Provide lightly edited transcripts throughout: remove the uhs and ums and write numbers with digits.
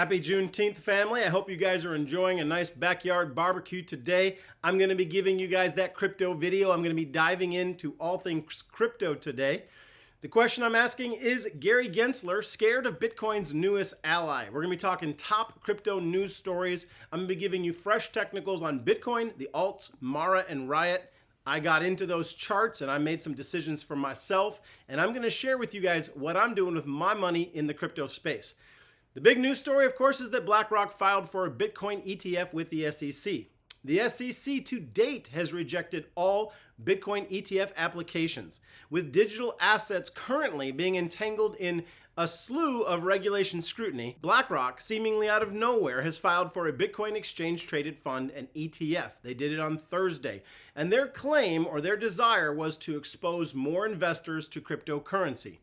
Happy Juneteenth, family. I hope you guys are enjoying a nice backyard barbecue today. I'm going to be giving you guys that crypto video. I'm going to be diving into all things crypto today. The question I'm asking is Gary Gensler scared of Bitcoin's newest ally? We're going to be talking top crypto news stories. I'm going to be giving you fresh technicals on Bitcoin, the alts, Mara, and Riot. I got into those charts and I made some decisions for myself, and I'm going to share with you guys what I'm doing with my money in the crypto space. The big news story, of course, is that BlackRock filed for a Bitcoin ETF with the SEC. The SEC to date has rejected all Bitcoin ETF applications, with digital assets currently being entangled in a slew of regulation scrutiny. BlackRock, seemingly out of nowhere, has filed for a Bitcoin exchange-traded fund, an ETF. They did it on Thursday, and their claim or their desire was to expose more investors to cryptocurrency.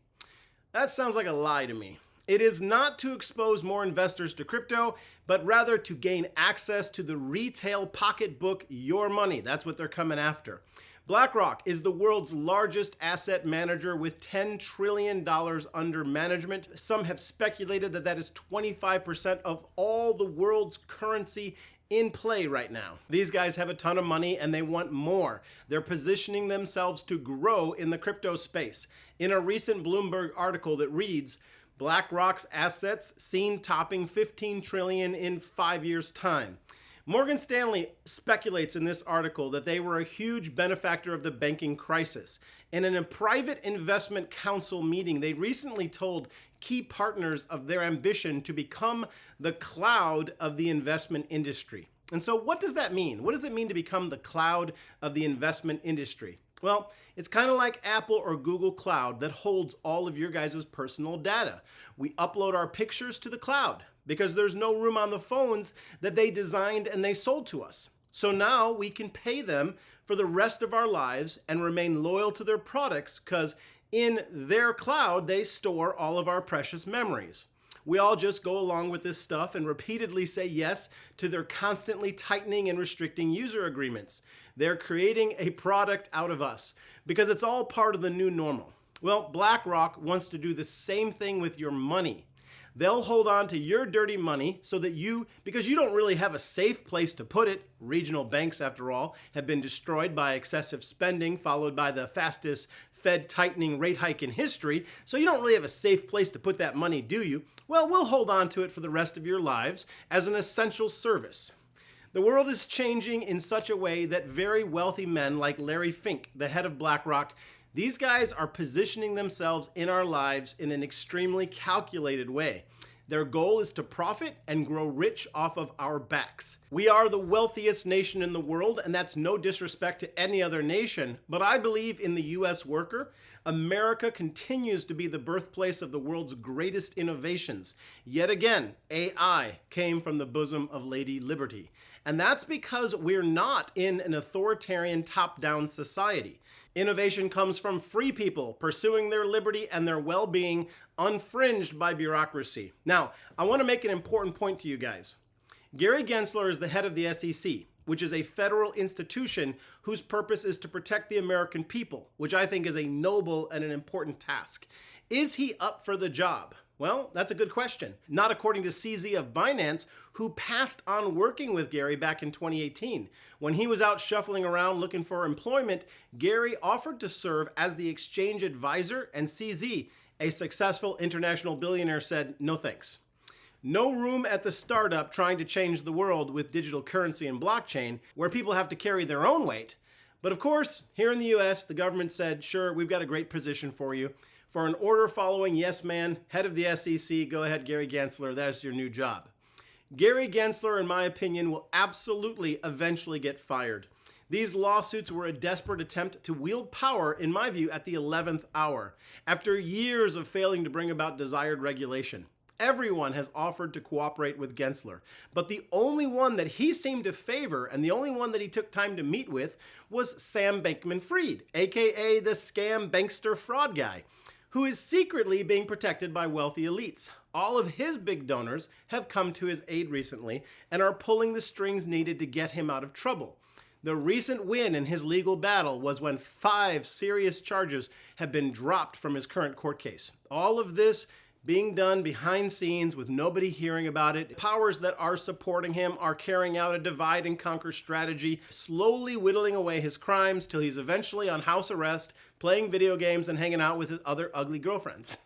That sounds like a lie to me. It is not to expose more investors to crypto, but rather to gain access to the retail pocketbook, your money. That's what they're coming after. BlackRock is the world's largest asset manager with $10 trillion under management. Some have speculated that that is 25% of all the world's currency in play right now. These guys have a ton of money and they want more. They're positioning themselves to grow in the crypto space. In a recent Bloomberg article that reads, BlackRock's assets seen topping 15 trillion in 5 years' time. Morgan Stanley speculates in this article that they were a huge benefactor of the banking crisis. And in a private investment council meeting, they recently told key partners of their ambition to become the cloud of the investment industry. And so what does that mean? What does it mean to become the cloud of the investment industry? Well, it's kind of like Apple or Google Cloud that holds all of your guys' personal data. We upload our pictures to the cloud because there's no room on the phones that they designed and they sold to us. So now we can pay them for the rest of our lives and remain loyal to their products because in their cloud, they store all of our precious memories. We all just go along with this stuff and repeatedly say yes to their constantly tightening and restricting user agreements. They're creating a product out of us because it's all part of the new normal. Well, BlackRock wants to do the same thing with your money. They'll hold on to your dirty money so that because you don't really have a safe place to put it. Regional banks, after all, have been destroyed by excessive spending, followed by the fastest Fed tightening rate hike in history. So you don't really have a safe place to put that money, do you? Well, we'll hold on to it for the rest of your lives as an essential service. The world is changing in such a way that very wealthy men like Larry Fink, the head of BlackRock, these guys are positioning themselves in our lives in an extremely calculated way. Their goal is to profit and grow rich off of our backs. We are the wealthiest nation in the world, and that's no disrespect to any other nation, but I believe in the U.S. worker. America continues to be the birthplace of the world's greatest innovations. Yet again, AI came from the bosom of Lady Liberty. And that's because we're not in an authoritarian top-down society. Innovation comes from free people pursuing their liberty and their well-being, unfringed by bureaucracy. Now, I want to make an important point to you guys. Gary Gensler is the head of the SEC, which is a federal institution whose purpose is to protect the American people, which I think is a noble and an important task. Is he up for the job? Well, that's a good question. Not according to CZ of Binance, who passed on working with Gary back in 2018. When he was out shuffling around looking for employment, Gary offered to serve as the exchange advisor, and CZ, a successful international billionaire, said, no thanks. No room at the startup trying to change the world with digital currency and blockchain, where people have to carry their own weight. But of course, here in the US, the government said, sure, we've got a great position for you. For an order following yes man, head of the SEC, go ahead, Gary Gensler, that's your new job. Gary Gensler, in my opinion, will absolutely eventually get fired. These lawsuits were a desperate attempt to wield power, in my view, at the 11th hour, after years of failing to bring about desired regulation. Everyone has offered to cooperate with Gensler, but the only one that he seemed to favor and the only one that he took time to meet with was Sam Bankman-Fried, aka the scam bankster fraud guy, who is secretly being protected by wealthy elites. All of his big donors have come to his aid recently and are pulling the strings needed to get him out of trouble. The recent win in his legal battle was when 5 serious charges have been dropped from his current court case. All of this being done behind scenes with nobody hearing about it. Powers that are supporting him are carrying out a divide and conquer strategy, slowly whittling away his crimes till he's eventually on house arrest, playing video games and hanging out with his other ugly girlfriends.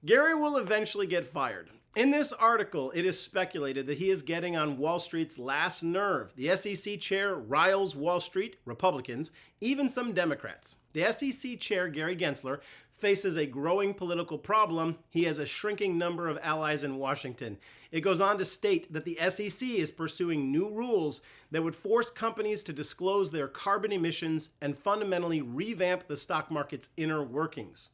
Gary will eventually get fired. In this article, it is speculated that he is getting on Wall Street's last nerve. The SEC chair riles Wall Street, Republicans, even some Democrats. The SEC chair, Gary Gensler, faces a growing political problem. He has a shrinking number of allies in Washington. It goes on to state that the SEC is pursuing new rules that would force companies to disclose their carbon emissions and fundamentally revamp the stock market's inner workings.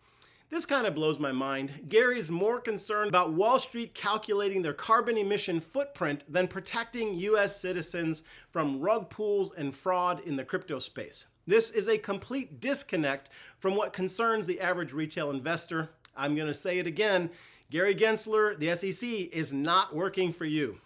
This kind of blows my mind. Gary's more concerned about Wall Street calculating their carbon emission footprint than protecting US citizens from rug pulls and fraud in the crypto space. This is a complete disconnect from what concerns the average retail investor. I'm going to say it again. Gary Gensler, the SEC, is not working for you.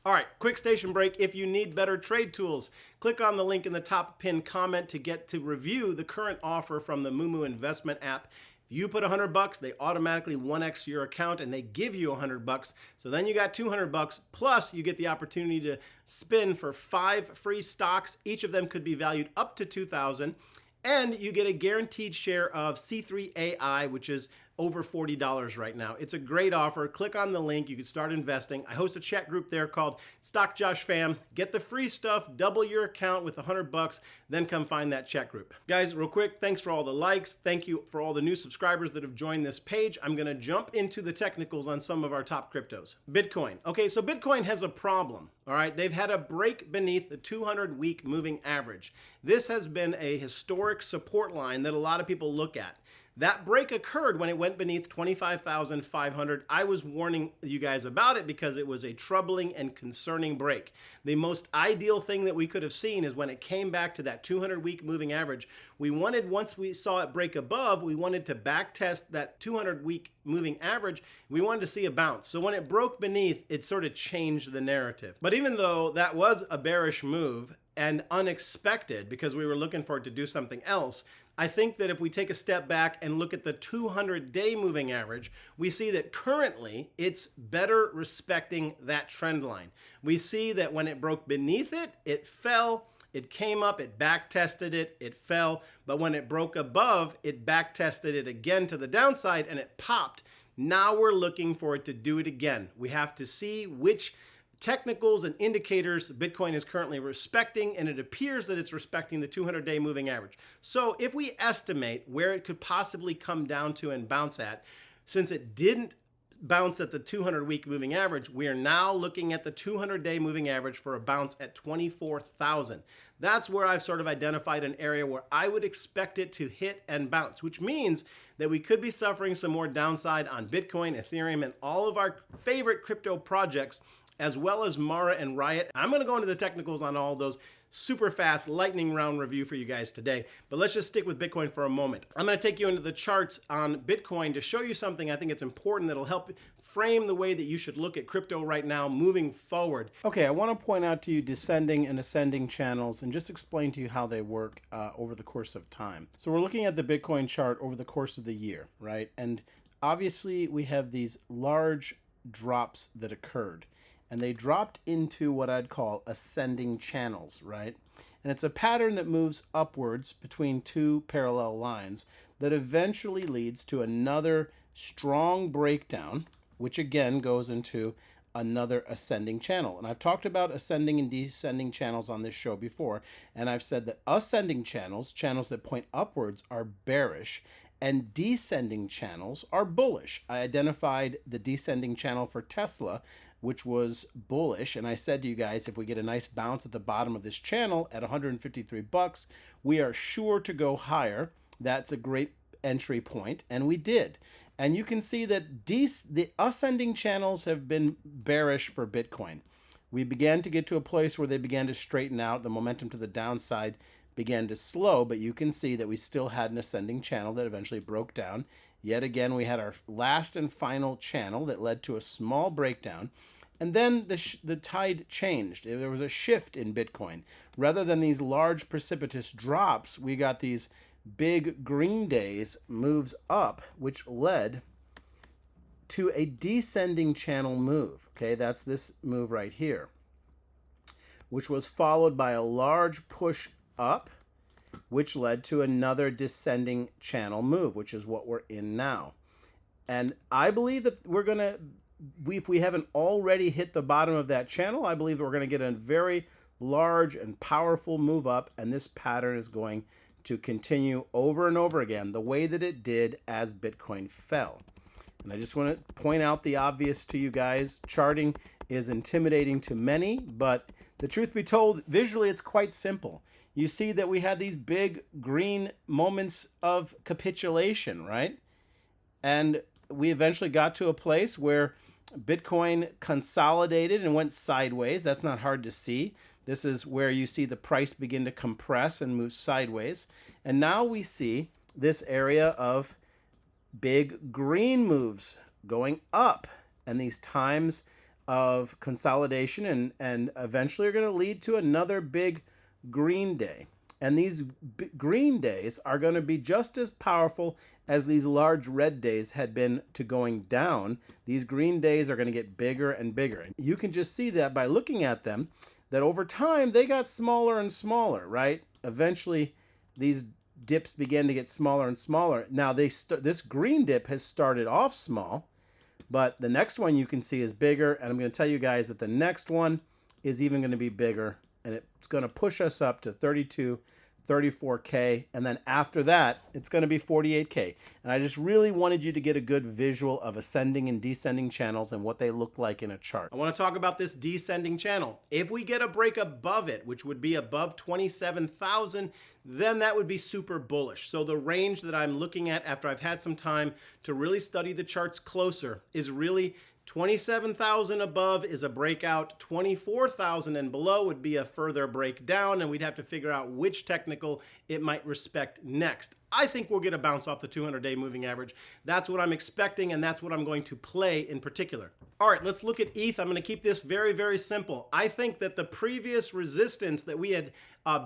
All right, quick station break. If you need better trade tools, click on the link in the top pinned comment to get to review the current offer from the moomoo investment app. You put $100, they automatically 1x your account and they give you $100. So then you got $200 plus you get the opportunity to spin for 5 free stocks. Each of them could be valued up to $2,000. And you get a guaranteed share of C3AI, which is over $40 right now. It's a great offer. Click on the link. You can start investing. I host a chat group there called Stock Josh Fam. Get the free stuff, double your account with $100, then come find that chat group. Guys, real quick, thanks for all the likes. Thank you for all the new subscribers that have joined this page. I'm going to jump into the technicals on some of our top cryptos. Bitcoin. Okay, so Bitcoin has a problem. All right, they've had a break beneath the 200-week moving average. This has been a historic support line that a lot of people look at. That break occurred when it went beneath 25,500. I was warning you guys about it because it was a troubling and concerning break. The most ideal thing that we could have seen is when it came back to that 200-week moving average. We wanted, once we saw it break above, we wanted to back test that 200-week moving average. We wanted to see a bounce. So when it broke beneath, it sort of changed the narrative. But even though that was a bearish move and unexpected because we were looking for it to do something else, I think that if we take a step back and look at the 200-day moving average, we see that currently it's better respecting that trend line. We see that when it broke beneath it, it fell, it came up, it back tested it, it fell, but when it broke above, it back tested it again to the downside and it popped. Now we're looking for it to do it again. We have to see which technicals and indicators Bitcoin is currently respecting, and it appears that it's respecting the 200-day moving average. So if we estimate where it could possibly come down to and bounce at, since it didn't bounce at the 200-week moving average, we are now looking at the 200-day moving average for a bounce at 24,000. That's where I've sort of identified an area where I would expect it to hit and bounce, which means that we could be suffering some more downside on Bitcoin, Ethereum, and all of our favorite crypto projects, as well as Mara and Riot. I'm going to go into the technicals on all those super fast lightning round review for you guys today, but let's just stick with Bitcoin for a moment. I'm going to take you into the charts on Bitcoin to show you something I think it's important that'll help frame the way that you should look at crypto right now moving forward. Okay, I want to point out to you descending and ascending channels and just explain to you how they work over the course of time. So we're looking at the Bitcoin chart over the course of the year, right? And obviously we have these large drops that occurred. And they dropped into what I'd call ascending channels, right? And it's a pattern that moves upwards between two parallel lines that eventually leads to another strong breakdown, which again goes into another ascending channel. And I've talked about ascending and descending channels on this show before, and I've said that ascending channels, channels that point upwards, are bearish, and descending channels are bullish. I identified the descending channel for Tesla, which was bullish, and I said to you guys, if we get a nice bounce at the bottom of this channel at $153, we are sure to go higher. That's a great entry point, and we did. And you can see that the ascending channels have been bearish for Bitcoin. We began to get to a place where they began to straighten out. The momentum to the downside began to slow, but you can see that we still had an ascending channel that eventually broke down. Yet again, we had our last and final channel that led to a small breakdown. And then the tide changed. There was a shift in Bitcoin. Rather than these large precipitous drops, we got these big green days moves up, which led to a descending channel move. Okay, that's this move right here, which was followed by a large push up, which led to another descending channel move, which is what we're in now. And I believe that we're going to, if we haven't already hit the bottom of that channel, I believe that we're going to get a very large and powerful move up, and this pattern is going to continue over and over again the way that it did as Bitcoin fell. And I just want to point out the obvious to you guys. Charting is intimidating to many, but the truth be told, visually it's quite simple. You see that we had these big green moments of capitulation, right? And we eventually got to a place where Bitcoin consolidated and went sideways. That's not hard to see. This is where you see the price begin to compress and move sideways. And now we see this area of big green moves going up. And these times of consolidation and eventually are going to lead to another big green day. And these green days are going to be just as powerful as these large red days had been to going down. These green days are going to get bigger and bigger. And you can just see that by looking at them, that over time they got smaller and smaller, right? Eventually these dips began to get smaller and smaller. Now this green dip has started off small, but the next one you can see is bigger. And I'm going to tell you guys that the next one is even going to be bigger, and it's going to push us up to 32, 34K, and then after that, it's going to be 48K. And I just really wanted you to get a good visual of ascending and descending channels and what they look like in a chart. I want to talk about this descending channel. If we get a break above it, which would be above 27,000, then that would be super bullish. So the range that I'm looking at after I've had some time to really study the charts closer is really 27,000 above is a breakout, 24,000 and below would be a further breakdown, and we'd have to figure out which technical it might respect next. I think we'll get a bounce off the 200-day moving average. That's what I'm expecting, and that's what I'm going to play in particular. All right, let's look at ETH. I'm going to keep this very, very simple. I think that the previous resistance that we had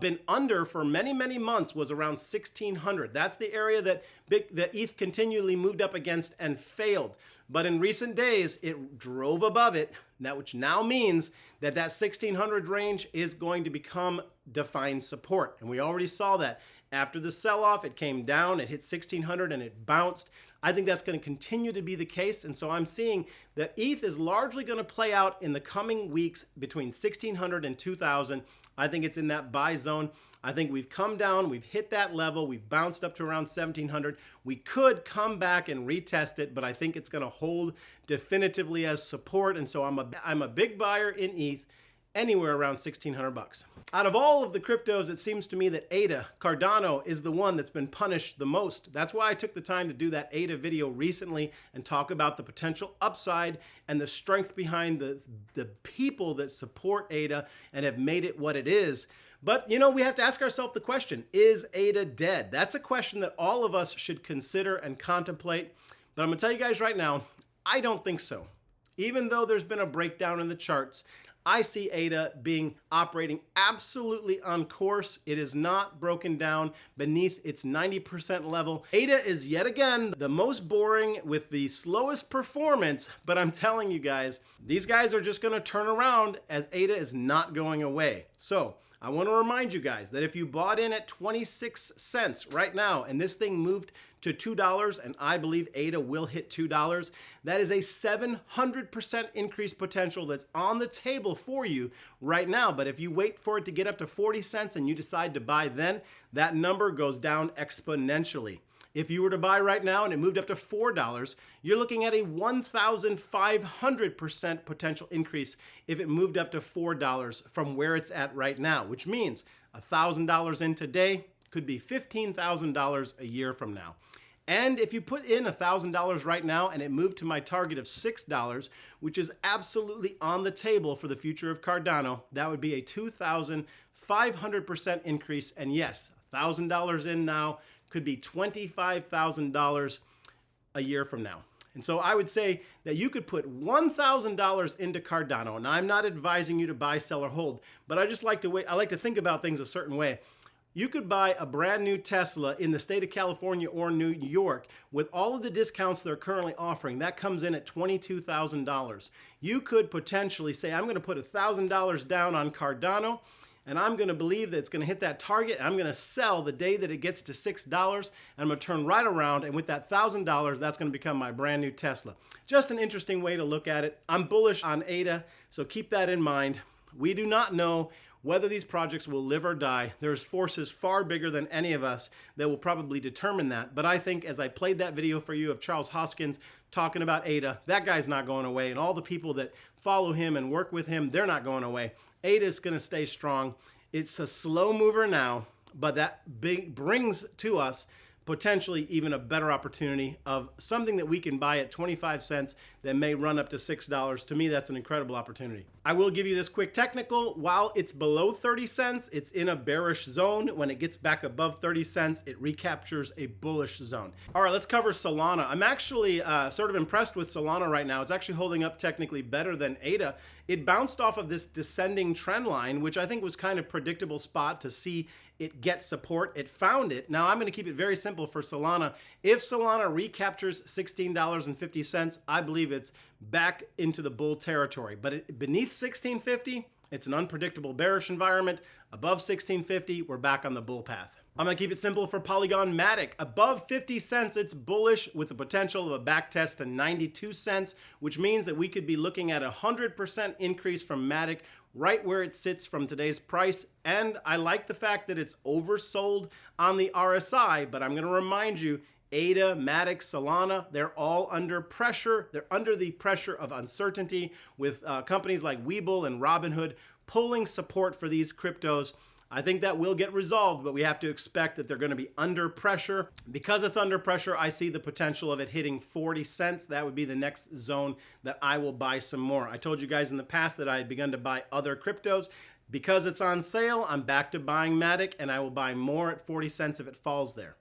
been under for many, many months was around 1,600. That's the area that ETH continually moved up against and failed. But in recent days, it drove above it, which now means that 1,600 range is going to become defined support. And we already saw that. After the sell-off, it came down, it hit 1,600 and it bounced. I think that's going to continue to be the case. And so I'm seeing that ETH is largely going to play out in the coming weeks between 1,600 and 2,000. I think it's in that buy zone. I think we've come down, we've hit that level, we've bounced up to around 1,700. We could come back and retest it, but I think it's going to hold definitively as support. And so I'm a big buyer in ETH anywhere around 1,600 bucks. Out of all of the cryptos, it seems to me that ADA, Cardano, is the one that's been punished the most. That's why I took the time to do that ADA video recently and talk about the potential upside and the strength behind the people that support ADA and have made it what it is. But, you know, we have to ask ourselves the question, is ADA dead? That's a question that all of us should consider and contemplate. But I'm going to tell you guys right now, I don't think so. Even though there's been a breakdown in the charts, I see ADA operating absolutely on course. It is not broken down beneath its 90% level. ADA is yet again the most boring with the slowest performance, but I'm telling you guys, these guys are just gonna turn around as ADA is not going away. So I want to remind you guys that if you bought in at 26 cents right now and this thing moved to $2, and I believe ADA will hit $2, that is a 700% increase potential that's on the table for you right now. But if you wait for it to get up to 40 cents and you decide to buy then, that number goes down exponentially. If you were to buy right now and it moved up to $4, you're looking at a 1,500% potential increase if it moved up to $4 from where it's at right now, which means $1,000 in today could be $15,000 a year from now. And if you put in $1,000 right now and it moved to my target of $6, which is absolutely on the table for the future of Cardano, that would be a 2,500% increase. And yes, $1,000 in now could be $25,000 a year from now. And so I would say that you could put $1,000 into Cardano. And I'm not advising you to buy, sell, or hold, but I just like to wait. I like to think about things a certain way. You could buy a brand new Tesla in the state of California or New York with all of the discounts they're currently offering. That comes in at $22,000. You could potentially say, I'm going to put $1,000 down on Cardano, and I'm going to believe that it's going to hit that target. I'm going to sell the day that it gets to $6, and I'm going to turn right around, and with that $1,000, that's going to become my brand new Tesla. Just an interesting way to look at it. I'm bullish on ADA, so keep that in mind. We do not know whether these projects will live or die. There's forces far bigger than any of us that will probably determine that. But I think as I played that video for you of Charles Hoskins talking about ADA, that guy's not going away. And all the people that follow him and work with him, they're not going away. ADA is going to stay strong. It's a slow mover now, but that brings to us potentially even a better opportunity of something that we can buy at 25 cents that may run up to $6. To me, that's an incredible opportunity. I will give you this quick technical. While it's below 30 cents, it's in a bearish zone. When it gets back above 30 cents, it recaptures a bullish zone. All right, let's cover Solana. I'm actually sort of impressed with Solana right now. It's actually holding up technically better than ADA. It bounced off of this descending trend line, which I think was kind of predictable spot to see it get support. It found it. Now I'm going to keep it very simple for Solana. If Solana recaptures $16.50, I believe it's back into the bull territory. But beneath $16.50, it's an unpredictable bearish environment. Above $16.50, we're back on the bull path. I'm going to keep it simple for Polygon Matic. Above 50 cents, it's bullish with the potential of a back test to 92 cents, which means that we could be looking at a 100% increase from Matic right where it sits from today's price. And I like the fact that it's oversold on the RSI, but I'm going to remind you, ADA, Matic, Solana, they're all under pressure. They're under the pressure of uncertainty with companies like Webull and Robinhood pulling support for these cryptos. I think that will get resolved, but we have to expect that they're going to be under pressure. Because it's under pressure, I see the potential of it hitting 40 cents. That would be the next zone that I will buy some more. I told you guys in the past that I had begun to buy other cryptos. Because it's on sale, I'm back to buying Matic, and I will buy more at 40 cents if it falls there.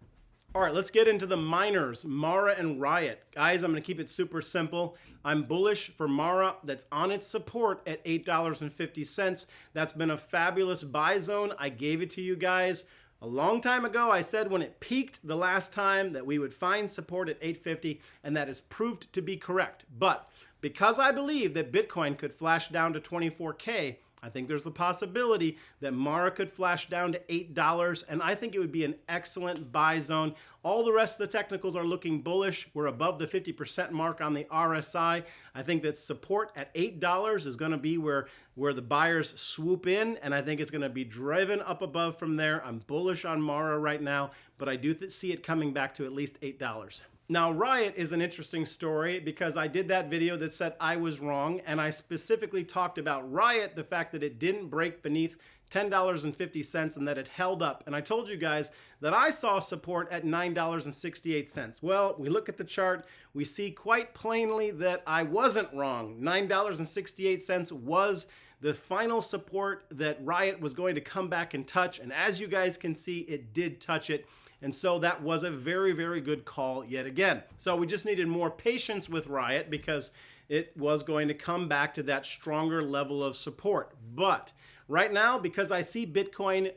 All right, let's get into the miners, Mara and Riot. Guys, I'm going to keep it super simple. I'm bullish for Mara. That's on its support at $8.50. That's been a fabulous buy zone. I gave it to you guys a long time ago. I said when it peaked the last time that we would find support at $8.50, and that has proved to be correct. But because I believe that Bitcoin could flash down to 24K, I think there's the possibility that Mara could flash down to $8, and I think it would be an excellent buy zone. All the rest of the technicals are looking bullish. We're above the 50% mark on the RSI. I think that support at $8 is going to be where the buyers swoop in, and I think it's going to be driven up above from there. I'm bullish on Mara right now, but I do see it coming back to at least $8. Now, Riot is an interesting story because I did that video that said I was wrong, and I specifically talked about Riot, the fact that it didn't break beneath $10.50 and that it held up. And I told you guys that I saw support at $9.68. Well, we look at the chart, we see quite plainly that I wasn't wrong. $9.68 was the final support that Riot was going to come back and touch. And as you guys can see, it did touch it. And so that was a very, very good call yet again. So we just needed more patience with Riot because it was going to come back to that stronger level of support. But right now, because I see Bitcoin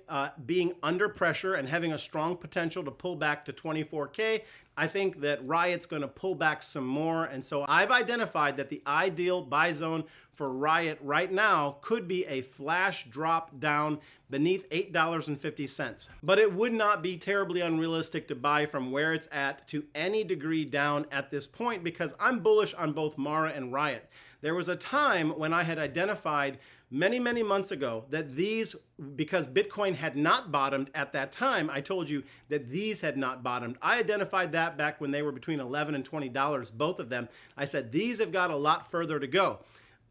being under pressure and having a strong potential to pull back to 24K, I think that Riot's going to pull back some more. And so I've identified that the ideal buy zone for Riot right now could be a flash drop down beneath $8.50. But it would not be terribly unrealistic to buy from where it's at to any degree down at this point because I'm bullish on both Mara and Riot. There was a time when I had identified many, many months ago that these, because Bitcoin had not bottomed at that time, I told you that these had not bottomed. I identified that back when they were between $11 and $20, both of them. I said, these have got a lot further to go.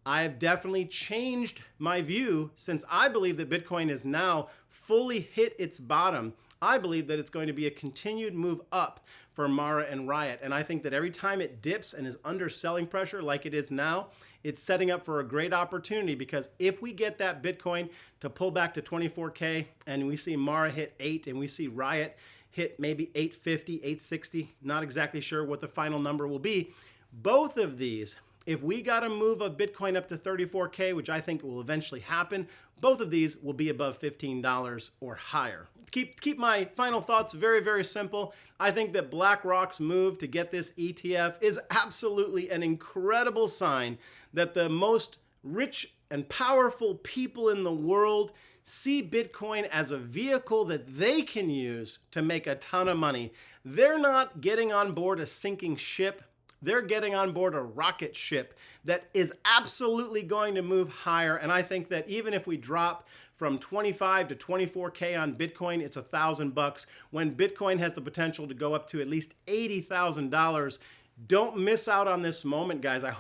I've definitely changed my view since I believe that Bitcoin has now fully hit its bottom. I believe that it's going to be a continued move up for Mara and Riot. And I think that every time it dips and is under selling pressure like it is now, it's setting up for a great opportunity because if we get that Bitcoin to pull back to 24K and we see Mara hit 8 and we see Riot hit maybe 850, 860, not exactly sure what the final number will be, both of these if we got a move of Bitcoin up to 34K, which I think will eventually happen, both of these will be above $15 or higher. Keep my final thoughts very, very simple. I think that BlackRock's move to get this ETF is absolutely an incredible sign that the most rich and powerful people in the world see Bitcoin as a vehicle that they can use to make a ton of money. They're not getting on board a sinking ship. They're getting on board a rocket ship that is absolutely going to move higher. And I think that even if we drop from 25 to 24K on Bitcoin, it's $1,000. When Bitcoin has the potential to go up to at least $80,000, don't miss out on this moment, guys. I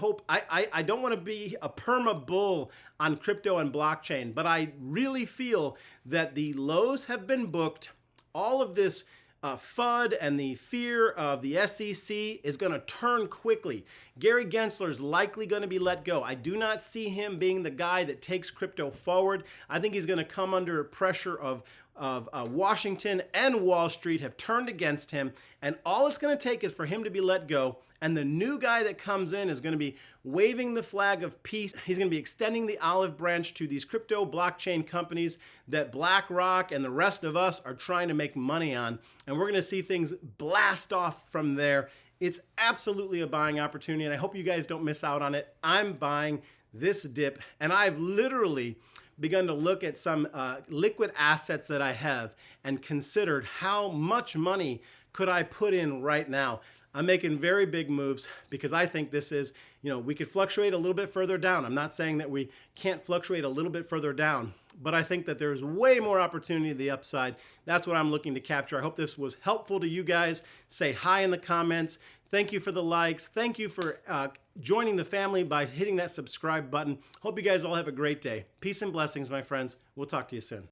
don't want to be a perma bull on crypto and blockchain, but I really feel that the lows have been booked. All of this FUD and the fear of the SEC is going to turn quickly. Gary Gensler is likely going to be let go. I do not see him being the guy that takes crypto forward. I think he's going to come under pressure of Washington and Wall Street have turned against him, and all it's going to take is for him to be let go, and the new guy that comes in is going to be waving the flag of peace. He's going to be extending the olive branch to these crypto blockchain companies that BlackRock and the rest of us are trying to make money on, and we're going to see things blast off from there. It's absolutely a buying opportunity, and I hope you guys don't miss out on it. I'm buying this dip, and I've literally begun to look at some liquid assets that I have and considered how much money could I put in right now. I'm making very big moves because I think this is, we could fluctuate a little bit further down. I'm not saying that we can't fluctuate a little bit further down, but I think that there's way more opportunity to the upside. That's what I'm looking to capture. I hope this was helpful to you guys. Say hi in the comments. Thank you for the likes. Thank you for joining the family by hitting that subscribe button. Hope you guys all have a great day. Peace and blessings, my friends. We'll talk to you soon.